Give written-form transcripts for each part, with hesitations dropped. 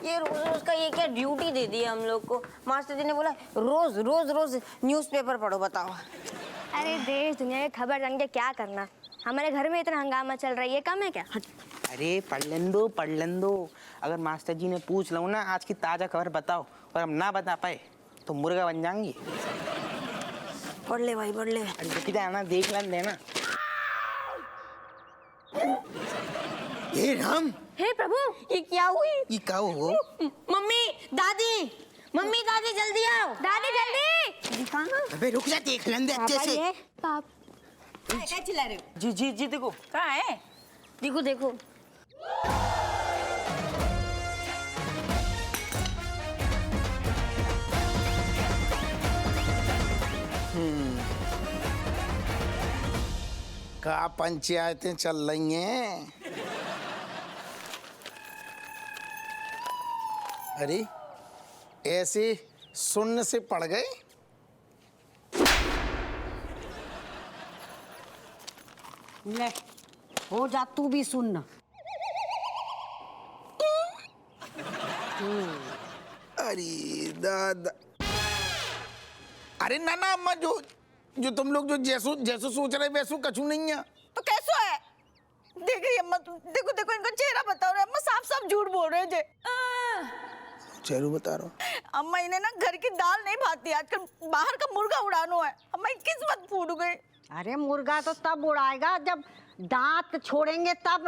ये रोज रोज का ये क्या ड्यूटी दे दी है हम लोग को। मास्टर जी ने बोला रोज रोज रोज न्यूज़पेपर पढ़ो। बताओ। अरे देश दुनिया की खबर जान के क्या करना, हमारे घर में इतना हंगामा चल रहा है, ये कम है क्या? अरे पढ़ लें दो। अगर मास्टर जी ने पूछ लो ना आज की ताजा खबर बताओ और हम ना बता पाए तो मुर्गा बन जाएंगे। पढ़ ले भाई पढ़ ले। अरे आना देख लेना। हे राम, हे प्रभु, ये क्या हुई? ये क्या हो? मम्मी दादी जल्दी आओ। दादी जल्दी। अबे रुक जा, देख लें दे अच्छे से। पाप क्या चिल्ला रहे हो? जी देखो। कहाँ है? देखो देखो। का पंचायतें चल रही हैं। अरे ऐसे सुनने से पड़ गए। ले हो जा तू भी सुन। अरे दादा, अरे ना अम्मा, जो तुम लोग जो जैसो सोच रहे वैसो कछु नहीं है। तो कैसो है? देख रही अम्मा, देखो देखो इनका चेहरा बताओ रहे अम्मा, साफ साफ झूठ बोल रहे थे। चेहरा बता रहा हूँ अम्मा, इन्हें ना घर की दाल नहीं भाती, आजकल बाहर का मुर्गा उड़ानो है। अम्मा की किस्मत फूट गई। अरे मुर्गा तो तब उड़ाएगा जब दांत छोड़ेंगे तब।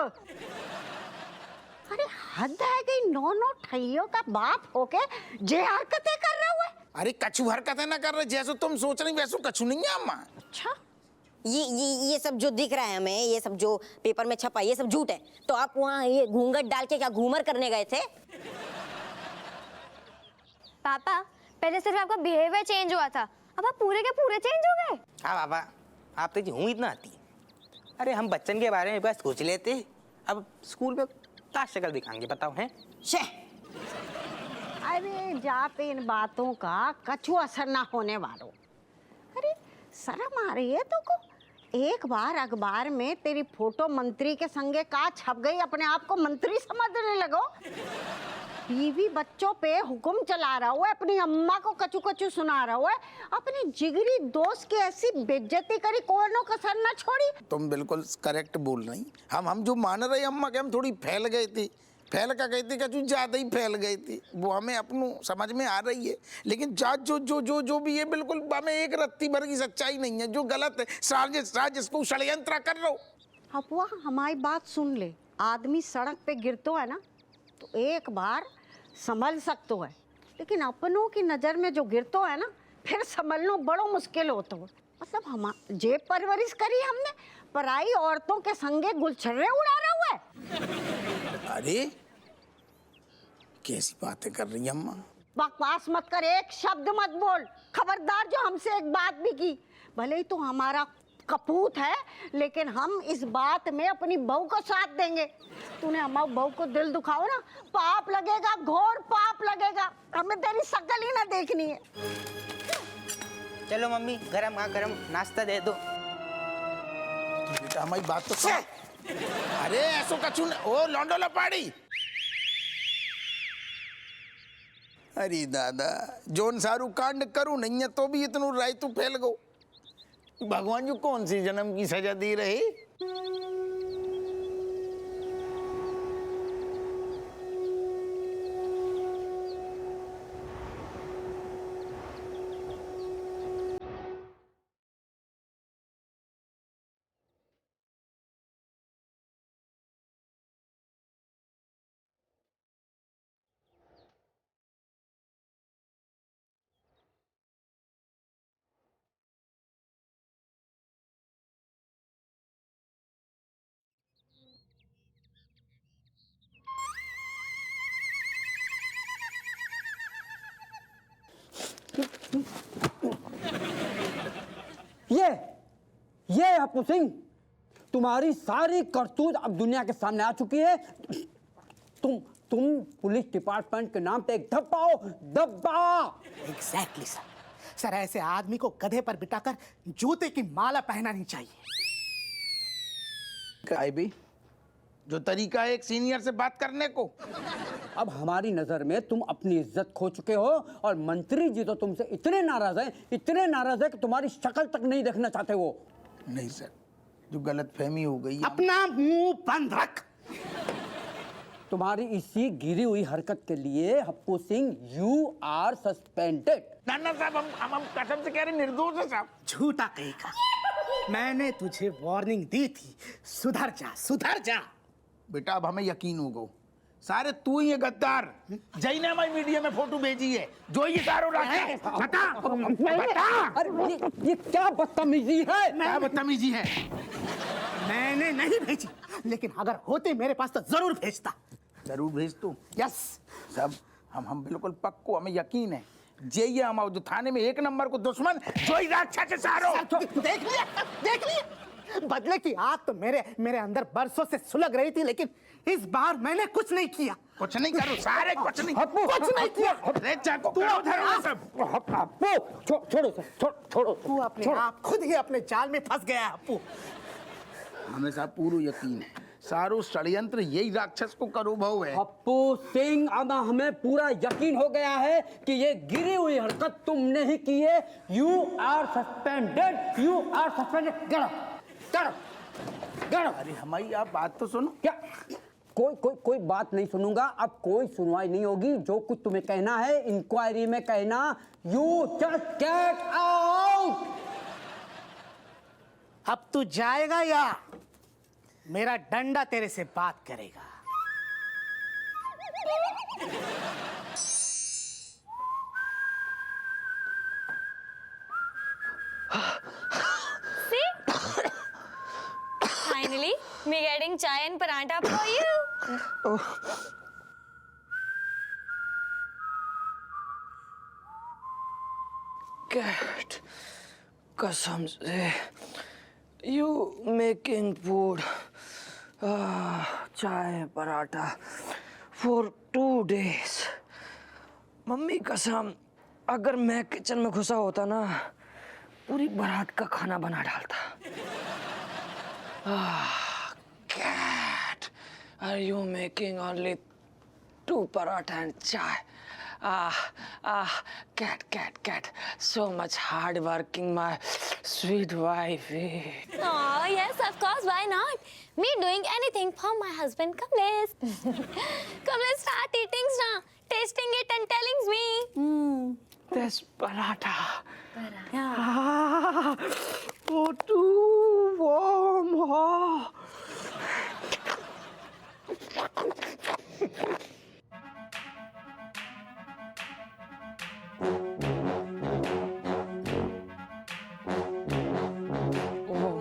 अरे हद है कि नौ ठैयों का बाप होके जे हरकतें कर रहे हुए। अरे कछु हरकतें ना कर रहे, जैसो तुम सोच रही वैसो कछु नहीं है अम्मा। अच्छा, ये सब जो दिख रहा है हमें, ये सब जो पेपर में छपा ये सब झूठ है। तो आप वहाँ ये घूंघट डाल के क्या घूमर करने गए थे? पापा, पहले सिर्फ आपका बिहेवियर चेंज हुआ था, अब आप पूरे के पूरे चेंज हो गए। हाँ बाबा, आप तो हूँ इतना आती। अरे हम बच्चन के बारे में बस सोच लेते, अब स्कूल में क्या शक्ल दिखाएंगे बताओ हैं? शे अरे जाते इन बातों का कछु असर ना होने वालों। अरे शर्म आ रही है तो को? एक बार अखबार में तेरी फोटो मंत्री के संगे का छप गई, अपने आप को मंत्री समझने लगो। बीवी बच्चों पे हुक्म चला रहा हुआ है, अपनी अम्मा को कचू कचू सुना रहा हुआ है, अपने जिगरी दोस्त की ऐसी बेइज्जती करी, कोनो कसर ना छोड़ी। तुम बिल्कुल करेक्ट बोल रही। हम जो मान रहे अम्मा के हम थोड़ी फैल गए थे, फैल का कहती कचू ज्यादा ही फैल गई थी, वो हमें अपनों समझ में आ रही है। लेकिन जात जो भी है बिल्कुल हमें एक रत्ती भर की सच्चाई नहीं है। जो गलत है साजिश को षड्यंत्र कर रहा हो। अब वह हमारी बात सुन ले, आदमी सड़क पे गिरतो है ना तो एक बार संभल सकते है, लेकिन अपनों की नजर में जो गिरतो है ना फिर संभलना बड़ो मुश्किल होता है। मतलब हम जेब परवरिश करी हमने, पराई औरतों के संगे गुलछर्रे उड़ा रहे हुए। अरे कैसी बातें कर रही है अम्मा? बकवास मत कर, एक शब्द मत बोल, खबरदार। जो हमसे एक बात भी की, भले ही तो हमारा कपूत है, लेकिन हम इस बात में अपनी बहू को साथ देंगे। तूने हमारी बहू को दिल दुखाओ ना, पाप लगेगा, घोर पाप लगेगा। हमें तेरी शक्ल ही ना देखनी है। चलो मम्मी, गरम नाश्ता दे दो। बेटा हमारी बात तो सुन। अरे ऐसो कछु ओ लौंडो लपाड़ी। अरे दादा, जोन सारू कांड करूं नहीं है तो भी इतनो राय तू फैल गो। भगवान जो कौन सी जन्म की सजा दी रहे। ये अपू सिंह, तुम्हारी सारी करतूत अब दुनिया के सामने आ चुकी है। तुम पुलिस डिपार्टमेंट के नाम पे एक धब्बा हो, धब्बा। एग्जैक्टली सर, ऐसे आदमी को गधे पर बिठाकर जूते की माला पहनानी चाहिए। काय भी जो तरीका है एक सीनियर से बात करने को। अब हमारी नजर में तुम अपनी इज्जत खो चुके हो और मंत्री जी तो तुमसे इतने नाराज है कि तुम्हारी शक्ल तक नहीं देखना चाहते वो। नहीं सर, जो गलतफहमी हो गई है। अपना मुंह बंद रख। तुम्हारी इसी गिरी हुई हरकत के लिए Happu Singh you are suspended. ना साहब, हम कसम से कह रहे निर्दोष है साहब। झूठा कहेगा। मैंने तुझे वार्निंग दी थी, सुधर जा सुधर जा। बेटा अब हमें यकीन हो गो, सारे तू ही है गद्दार। जय ने हमारी मीडिया में फोटो भेजी है, जो ये सारो राकेश बता बता। अरे ये क्या बदतमीजी है? क्या बदतमीजी है? मैंने नहीं भेजी, लेकिन अगर होते मेरे पास तो जरूर भेजता। जरूर भेज तू। यस। सब हम बिल्कुल पक्को, हमें यकीन है। ये हमारे जो थाने में एक नंबर को दुश्मन जो ही राक्षस है सारो। देख लिया। बदले की आग तो मेरे अंदर बरसों से सुलग रही थी, लेकिन इस बार मैंने कुछ नहीं किया। कुछ नहीं करो सारे, कुछ नहीं किया। अरे चाको करो धरो सब। छोड़ो तू अपने आप खुद ही अपने जाल में फंस गया अप्पू। हमें साहब पूरा यकीन है, सारो षड्यंत्र यही राक्षस को करो भाव है। हप्पू सिंह, अब हमें पूरा यकीन हो गया है कि ये गिरी हुई हरकत तुमने ही की है। You are suspended, you are suspended. गड़ो। अरे हमारी आप बात तो सुनो। क्या? कोई बात नहीं सुनूंगा। अब कोई सुनवाई नहीं होगी। जो कुछ तुम्हें कहना है इंक्वायरी में कहना। You just get out. अब तू जाएगा या मेरा डंडा तेरे से बात करेगा? Finally, me getting chai and paratha for you. Cat, कसम से you making food, चाय पराठा for 2 days. मम्मी कसम, अगर मैं किचन में घुसा होता ना, पूरी बारात का खाना बना डालता। Cat, are you making only 2 paratha and chai? Cat, so much hard working, my sweet wife. Oh, yes, of course, why not? Me doing anything for my husband, Kamlesh. Kamlesh, start eating now. Tasting it and telling me. This paratha. Oh, too warm. Oh.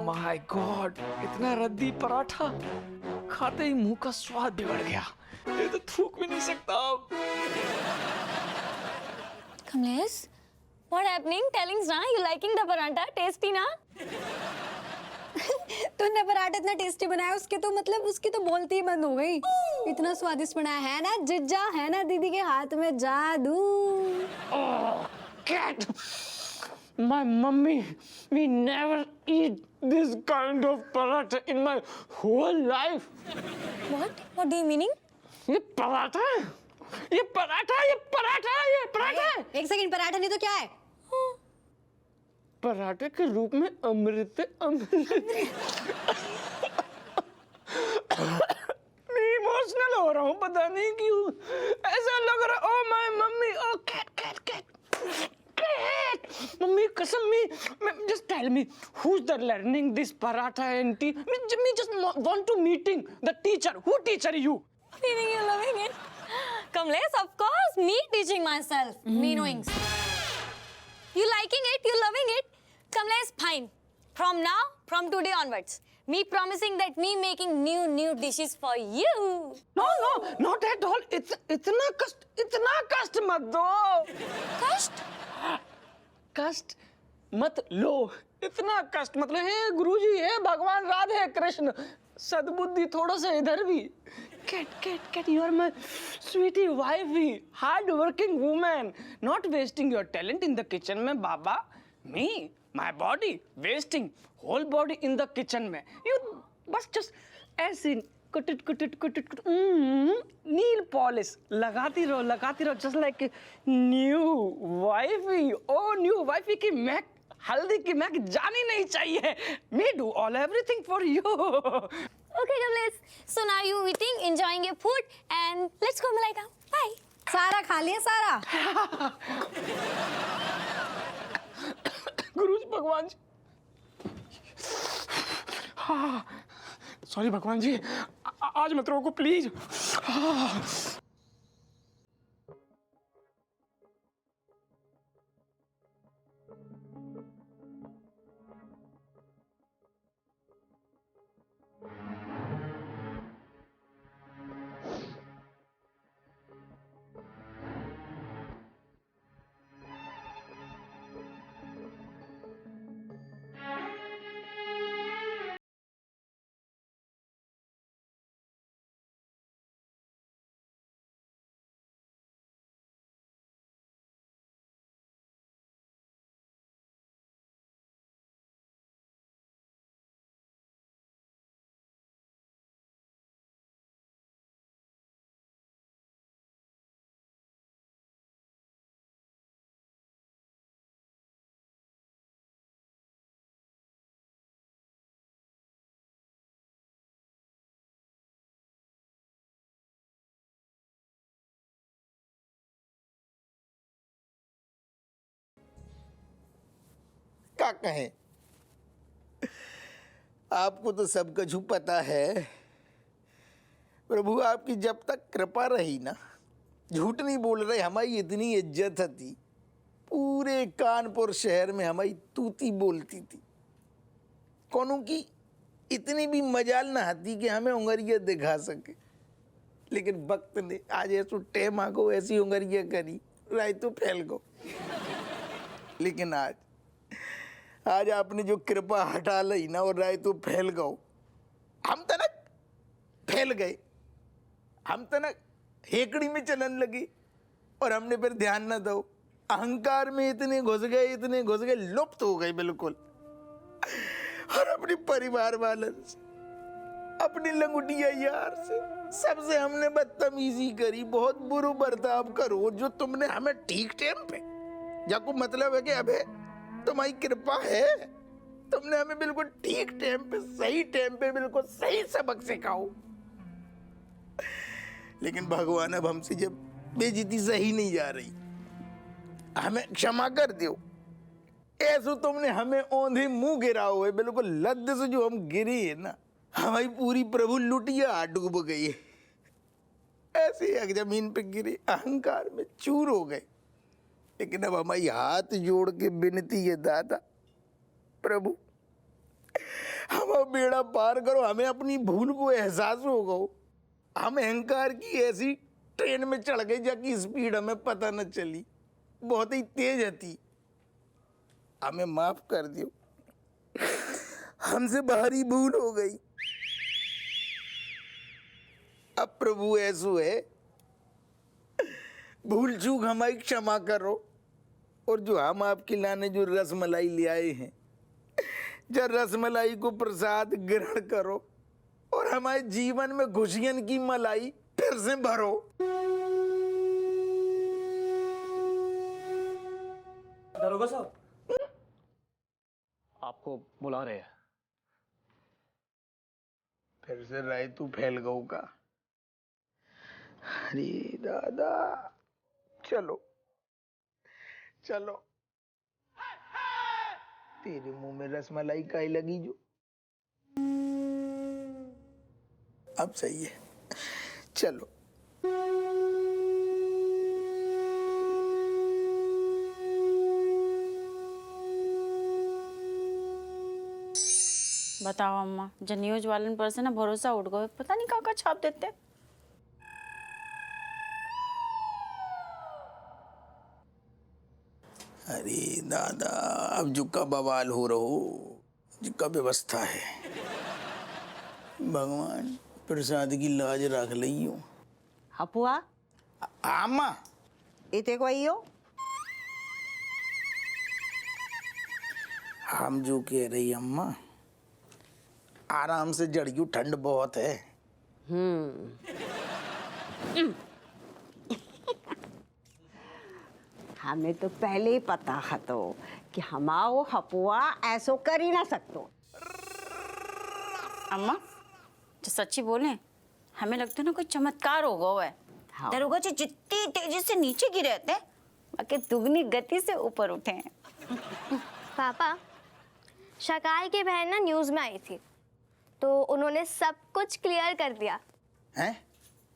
My God, इतना रद्दी पराठा खाते ही मुंह का स्वाद बिगड़ गया। ये तो थूक भी नहीं सकता अब। Kamlesh, what happening? Telling na, you liking the paratha? Tasty na? तूने पराठा इतना टेस्टी बनाया, उसके तो मतलब उसकी तो बोलती ही बंद हो गई। इतना स्वादिष्ट बनाया है ना जिज्जा, है ना दीदी के हाथ में जादू। Cat, my mummy, we never eat this kind of paratha in my whole life. What do you meaning? ये पराठा है, ये पराठा, ये पराठा, ये पराठा है। एक सेकंड, पराठा नहीं तो क्या है? पराठे के रूप में अमृत मैं इमोशनल हो रहा हूँ, पता नहीं क्यों ऐसा लग रहा। Oh my mummy, oh cat mummy कसम me just tell me who's the learning this paratha and tea. Me just want to meeting the teacher. Who teacher you? Meaning you loving it? Kamlesh, of course, me teaching myself. Me knowing. You liking it? You loving it? Kamlesh, fine. From now, from today onwards, me promising that me making new dishes for you. No, not at all. इतना कष्ट मत दो। कष्ट? कष्ट मत लो, इतना कष्ट मतलब। हे गुरुजी, हे भगवान राधे कृष्ण, सद्बुद्धि थोड़ा सा इधर भी। Cat, you are my sweetie wifey, hard working woman, not wasting your talent in the kitchen में बाबा। Me, my body wasting whole body in the kitchen में। You बस just ऐसे कुटिट कुटिट कुटिट कुट नील पॉलिश लगाती रहो जस्ट लाइक न्यू वाइफी। ओ new wifey की महक, हल्दी की महक जानी नहीं चाहिए। Me do all everything for you. Okay, Kamlesh. So now you eating, enjoying your food, and let's go, Malaika. Bye. सारा खा लिया सारा। गुरुजी भगवान जी, हाँ सॉरी भगवान जी, आज मत रोको प्लीज। क्या कहें, आपको तो सब कुछ पता है। प्रभु आपकी जब तक कृपा रही ना, झूठ नहीं बोल रहे, हमारी इतनी इज्जत थी, पूरे कानपुर शहर में हमारी तूती बोलती थी। कौनों की इतनी भी मजाल ना आती कि हमें उंगलियां दिखा सके। लेकिन वक्त ने आज ऐसो टेम आगो ऐसी उंगलियां करी, राय तो फैल गो। लेकिन आज आपने जो कृपा हटा ली ना, और राय तो फैल गो। हम तनक फैल गए, हम तनक हेकड़ी में चलन लगे, और हमने फिर ध्यान न दो, अहंकार में इतने घुस गए, लुप्त हो गए बिल्कुल। और अपने परिवार वालों से, अपनी लंगुटिया यार से, सबसे हमने बदतमीजी करी। बहुत बुरा बर्ताव करो जो तुमने हमें ठीक टाइम पे, जाको मतलब है कि अबे तुम्हारी कृपा है, तुमने हमें बिल्कुल ठीक टाइम पे, सही टाइम पे, बिल्कुल सही सबक सिखाओ। लेकिन भगवान अब हमसे जब बेइज्जती सही नहीं जा रही, हमें क्षमा कर दो। ऐसो तुमने हमें औंधे मुंह गिरा हुए, बिल्कुल लद्द से जो हम गिरे है ना, हमारी पूरी प्रभु लुटिया डूब गई है। ऐसे एक जमीन पे गिरे, अहंकार में चूर हो गए। लेकिन अब हमारी हाथ जोड़ के विनती है दादा प्रभु, हमारा बेड़ा पार करो, हमें अपनी भूल को एहसास हो गो। हम अहंकार की ऐसी ट्रेन में चढ़ गए जाकि स्पीड हमें पता न चली, बहुत ही तेज थी। हमें माफ कर दियो, हमसे भारी भूल हो गई। अब प्रभु ऐसो है, भूल चूक हमारी क्षमा करो। और जो हम आपके लाने जो रसमलाई ले आए हैं, जब रसमलाई को प्रसाद ग्रहण करो, और हमारे जीवन में खुशियन की मलाई फिर से भरो। दरोगा साहब, आपको बुला रहे हैं। फिर से राय तू फैल गऊ का। अरे दादा, चलो चलो, तेरे मुंह में रसमलाई काई लगी जो। अब सही है, चलो। बताओ अम्मा, जो न्यूज वालन पर से ना भरोसा उठ गयो, पता नहीं का छाप देते। अरे दादा, अब जो का बवाल हो रहो, जो का व्यवस्था है, भगवान प्रसाद की लाज रख लियो। हपुआ आमा, इते को आइयो। हम जो कह रही अम्मा, आराम से जड़ियो, ठंड बहुत है। हमें तो पहले ही पता है तो कि हमाओ हपुआ ऐसो कर ही ना सकतो। अम्मा जो सच्ची बोले हमें लगता है ना कोई चमत्कार होगा हुआ है। हाँ। दरोगा जी जितनी तेजी से नीचे गिरे थे बाकी दुगनी गति से ऊपर उठे हैं। पापा, शकाल की बहन ना न्यूज़ में आई थी तो उन्होंने सब कुछ क्लियर कर दिया। हैं?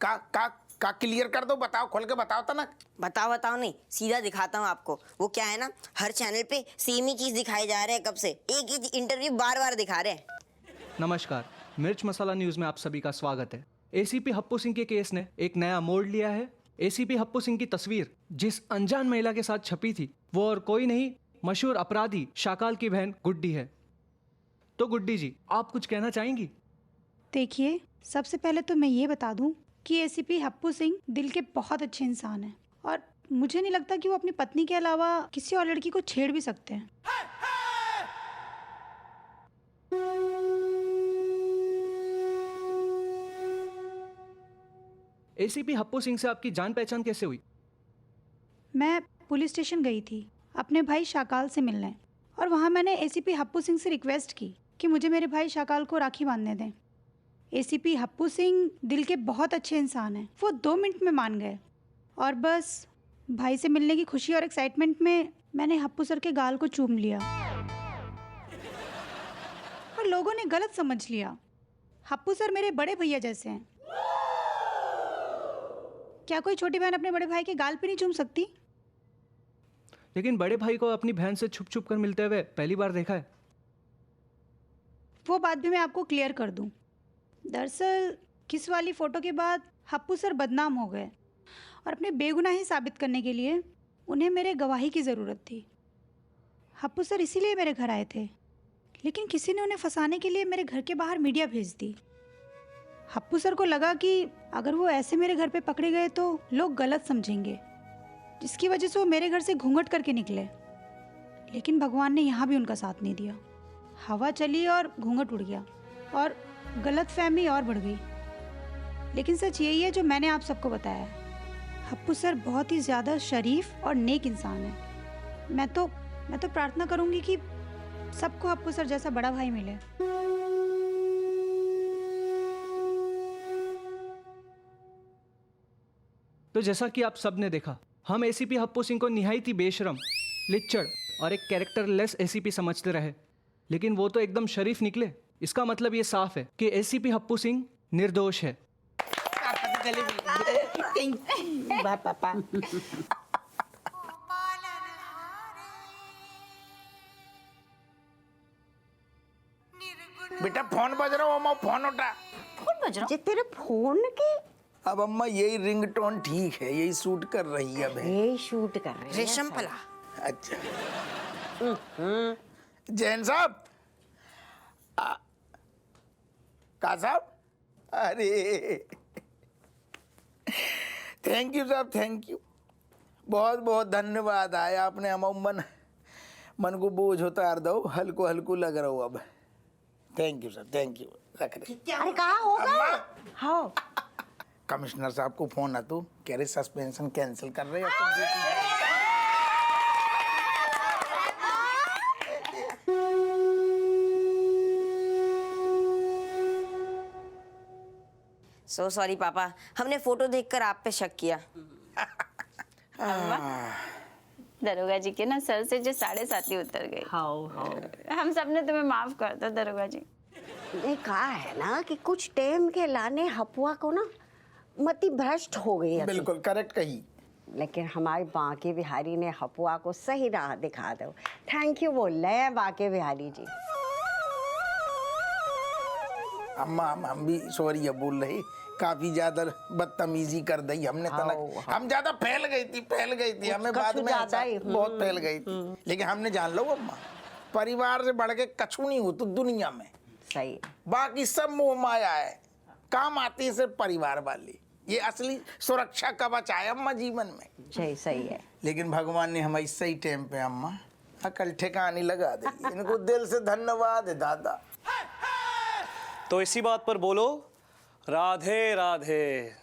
का क्लियर कर दो, बताओ, खोल के बताओ तो ना। बताओ नहीं, सीधा दिखाता हूँ आपको। वो क्या है ना, हर चैनल पे सेम ही चीज दिखाई जा रहे हैं कब से, एक ही इंटरव्यू बार बार दिखा रहे हैं। नमस्कार, मिर्च मसाला न्यूज में आप सभी का स्वागत है। एसीपी हप्पू सिंह के केस ने एक नया मोड़ लिया है। एसीपी हप्पू सिंह की तस्वीर जिस अनजान महिला के साथ छपी थी वो और कोई नहीं, मशहूर अपराधी शाकाल की बहन गुड्डी है। तो गुड्डी जी, आप कुछ कहना चाहेंगी? देखिए, सबसे पहले तो मैं ये बता दूं कि एसीपी हप्पू सिंह दिल के बहुत अच्छे इंसान हैं और मुझे नहीं लगता कि वो अपनी पत्नी के अलावा किसी और लड़की को छेड़ भी सकते हैं। एसीपी हप्पू सिंह से आपकी जान पहचान कैसे हुई? मैं पुलिस स्टेशन गई थी अपने भाई शाकाल से मिलने और वहाँ मैंने एसीपी हप्पू सिंह से रिक्वेस्ट की कि मुझे मेरे भाई शाकाल को राखी बांधने दें। एसीपी हप्पू सिंह दिल के बहुत अच्छे इंसान हैं। वो 2 मिनट में मान गए और बस भाई से मिलने की खुशी और एक्साइटमेंट में मैंने हप्पू सर के गाल को चूम लिया और लोगों ने गलत समझ लिया। हप्पू सर मेरे बड़े भैया जैसे हैं। क्या कोई छोटी बहन अपने बड़े भाई के गाल पे नहीं चूम सकती? लेकिन बड़े भाई को अपनी बहन से छुप छुप कर मिलते हुए पहली बार देखा है। वो बात भी मैं आपको क्लियर कर दूं। दरअसल किस वाली फ़ोटो के बाद हप्पू सर बदनाम हो गए और अपने बेगुनाही साबित करने के लिए उन्हें मेरे गवाही की ज़रूरत थी। हप्पू सर इसीलिए मेरे घर आए थे, लेकिन किसी ने उन्हें फंसाने के लिए मेरे घर के बाहर मीडिया भेज दी। हप्पू सर को लगा कि अगर वो ऐसे मेरे घर पे पकड़े गए तो लोग गलत समझेंगे, जिसकी वजह से वो मेरे घर से घूंघट करके निकले। लेकिन भगवान ने यहाँ भी उनका साथ नहीं दिया। हवा चली और घूंघट उड़ गया और गलतफहमी और बढ़ गई। लेकिन सच यही है जो मैंने आप सबको बताया है। हप्पू सर बहुत ही ज़्यादा शरीफ और नेक इंसान है। मैं तो प्रार्थना करूंगी कि सबको हप्पू सर जैसा बड़ा भाई मिले। तो जैसा कि आप सब ने देखा, हम एसीपी हप्पू सिंह को निहायत ही बेशरम, लिच्चड़ और एक कैरेक्टरलेस एसीपी समझते रहे, लेकिन वो तो एकदम शरीफ निकले। इसका मतलब ये साफ है कि एसीपी हप्पू सिंह निर्दोष है। पापा बेटा फोन बज रहा हो, अम्मा फोन उठा। फोन बज रहा जे तेरे फोन के अब अम्मा यही रिंगटोन ठीक है, यही शूट कर रही है। अब यही शूट कर रहे हैं। रेशम पला। अच्छा जैन साहब, का साहब, अरे थैंक यू साहब, थैंक यू, बहुत बहुत धन्यवाद। आए आपने हम मन को बोझ उतार दो, हल्को हल्को लग रहा हो अब। Thank you sir, thank you. रख रहे। अरे कहाँ होगा? हाँ, कमिश्नर साहब को फोन आ तो कह रहे सस्पेंशन कैंसिल कर रहे हैं। सो सॉरी पापा, हमने फोटो देखकर आप पे शक किया। दरोगा जी के ना सर से जो 7.5 उतर गई। हम सब ने तुम्हें माफ कर दो दरोगा जी। ये कहा है ना कि कुछ टाइम के लाने हपुआ को ना मति भ्रष्ट हो गई है। बिल्कुल करेक्ट कही। लेकिन हमारे बांके बिहारी ने हपुआ को सही राह दिखा दो। थैंक यू बोल रहे हैं बांके बिहारी जी। अम्मा हम भी सॉरी अब बोल रहे, काफी ज्यादा बदतमीजी कर दी हमने। तनक हम ज्यादा फैल गई थी हमें बाद में बहुत फैल गई थी। लेकिन हमने जान लो अम्मा, परिवार से बढ़ के कछु नहीं हो तो दुनिया में। सही। बाकी सब मोह माया है, काम आती है सिर्फ परिवार वाली। ये असली सुरक्षा कवच है अम्मा जीवन में। सही है। लेकिन भगवान ने हमें सही टाइम पे अम्मा अकल ठिकानी लगा दी। इनको दिल से धन्यवाद है दादा। तो इसी बात पर बोलो, राधे राधे।